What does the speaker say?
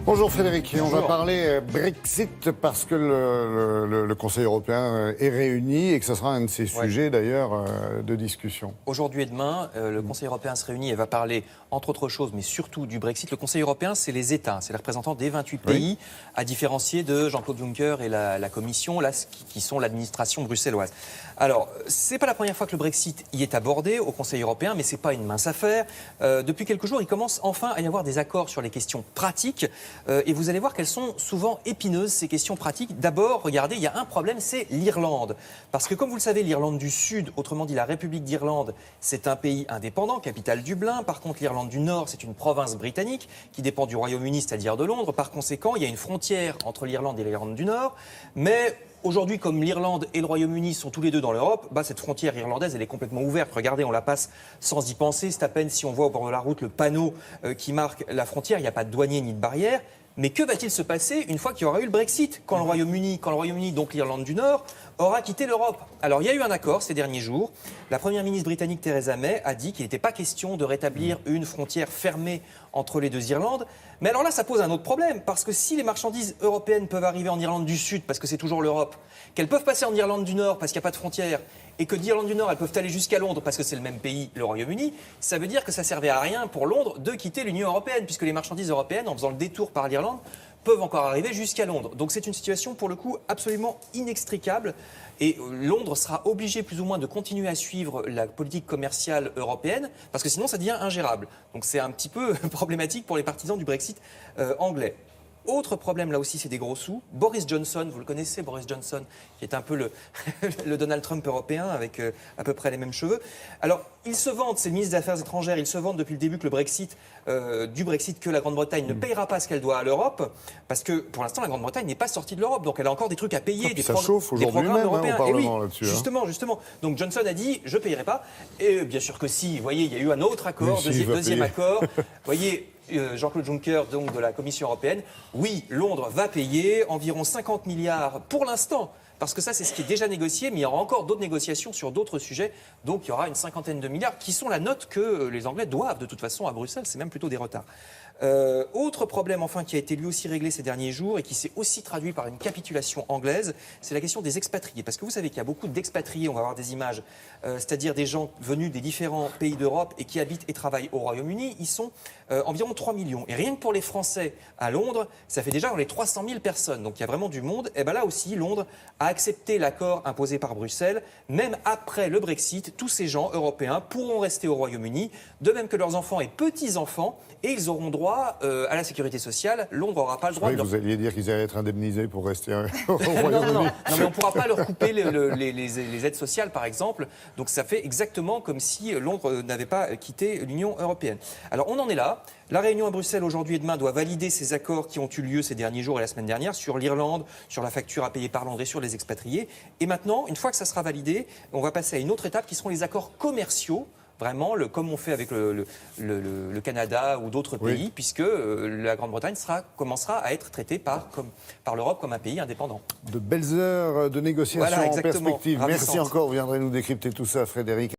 Bonjour Frédéric, on va Bonjour. parler Brexit parce que le Conseil européen est réuni et que ce sera un de ces sujets d'ailleurs de discussion. Aujourd'hui et demain, le Conseil européen se réunit et va parler, entre autres choses, mais surtout du Brexit. Le Conseil européen, c'est les États, c'est les représentants des 28 pays, à différencier de Jean-Claude Juncker et la Commission, là, qui sont l'administration bruxelloise. Alors, c'est pas la première fois que le Brexit y est abordé au Conseil européen, mais c'est pas une mince affaire. Depuis quelques jours, il commence enfin à y avoir des accords sur les questions pratiques. Et vous allez voir qu'elles sont souvent épineuses, ces questions pratiques. D'abord, regardez, il y a un problème, c'est l'Irlande. Parce que comme vous le savez, l'Irlande du Sud, autrement dit la République d'Irlande, c'est un pays indépendant, capitale Dublin. Par contre, l'Irlande du Nord, c'est une province britannique qui dépend du Royaume-Uni, c'est-à-dire de Londres. Par conséquent, il y a une frontière entre l'Irlande et l'Irlande du Nord. Mais aujourd'hui, comme l'Irlande et le Royaume-Uni sont tous les deux dans l'Europe, cette frontière irlandaise, elle est complètement ouverte. Regardez, on la passe sans y penser. C'est à peine si on voit au bord de la route le panneau qui marque la frontière. Il n'y a pas de douanier ni de barrière. Mais que va-t-il se passer une fois qu'il y aura eu le Brexit, quand le Royaume-Uni, donc l'Irlande du Nord, aura quitté l'Europe? Alors, il y a eu un accord ces derniers jours. La première ministre britannique Theresa May a dit qu'il n'était pas question de rétablir une frontière fermée entre les deux Irlandes. Mais alors là, ça pose un autre problème, parce que si les marchandises européennes peuvent arriver en Irlande du Sud, parce que c'est toujours l'Europe, qu'elles peuvent passer en Irlande du Nord, parce qu'il n'y a pas de frontière, et que d'Irlande du Nord, elles peuvent aller jusqu'à Londres, parce que c'est le même pays, le Royaume-Uni, ça veut dire que ça servait à rien pour Londres de quitter l'Union européenne, puisque les marchandises européennes, en faisant le détour par l'Irlande, peuvent encore arriver jusqu'à Londres. Donc c'est une situation, pour le coup, absolument inextricable. Et Londres sera obligé plus ou moins de continuer à suivre la politique commerciale européenne, parce que sinon ça devient ingérable. Donc c'est un petit peu problématique pour les partisans du Brexit anglais. Autre problème, là aussi, c'est des gros sous. Boris Johnson, vous le connaissez, Boris Johnson, qui est un peu le Donald Trump européen, avec à peu près les mêmes cheveux. Alors, il se vante, c'est le ministre des Affaires étrangères, il se vante depuis le début que du Brexit, que la Grande-Bretagne ne payera pas ce qu'elle doit à l'Europe, parce que, pour l'instant, la Grande-Bretagne n'est pas sortie de l'Europe, donc elle a encore des trucs à payer, Ça chauffe aujourd'hui même au Parlement là-dessus. Justement. Donc Johnson a dit, je ne payerai pas. Et bien sûr que si, vous voyez, il y a eu un autre accord, deuxième accord. Vous voyez, Jean-Claude Juncker, donc de la Commission européenne, oui, Londres va payer environ 50 milliards pour l'instant, parce que ça, c'est ce qui est déjà négocié, mais il y aura encore d'autres négociations sur d'autres sujets. Donc il y aura une cinquantaine de milliards qui sont la note que les Anglais doivent de toute façon à Bruxelles. C'est même plutôt des retards. Autre problème, enfin, qui a été lui aussi réglé ces derniers jours et qui s'est aussi traduit par une capitulation anglaise, c'est la question des expatriés. Parce que vous savez qu'il y a beaucoup d'expatriés, on va avoir des images, c'est-à-dire des gens venus des différents pays d'Europe et qui habitent et travaillent au Royaume-Uni. Ils sont environ 3 millions. Et rien que pour les Français à Londres, ça fait déjà dans les 300 000 personnes. Donc il y a vraiment du monde. Et bien là aussi, Londres a accepté l'accord imposé par Bruxelles. Même après le Brexit, tous ces gens européens pourront rester au Royaume-Uni, de même que leurs enfants et petits-enfants, et ils auront droit à la sécurité sociale. Londres n'aura pas le droit de... Vous alliez dire qu'ils allaient être indemnisés pour rester au Royaume-Uni. Non, mais on ne pourra pas leur couper les aides sociales, par exemple. Donc ça fait exactement comme si Londres n'avait pas quitté l'Union européenne. Alors on en est là. La réunion à Bruxelles aujourd'hui et demain doit valider ces accords qui ont eu lieu ces derniers jours et la semaine dernière sur l'Irlande, sur la facture à payer par Londres et sur les expatriés. Et maintenant, une fois que ça sera validé, on va passer à une autre étape qui seront les accords commerciaux. Vraiment, comme on fait avec le Canada ou d'autres pays, puisque la Grande-Bretagne commencera à être traitée par l'Europe comme un pays indépendant. De belles heures de négociations en perspective. Merci encore, vous viendrez nous décrypter tout ça, Frédéric.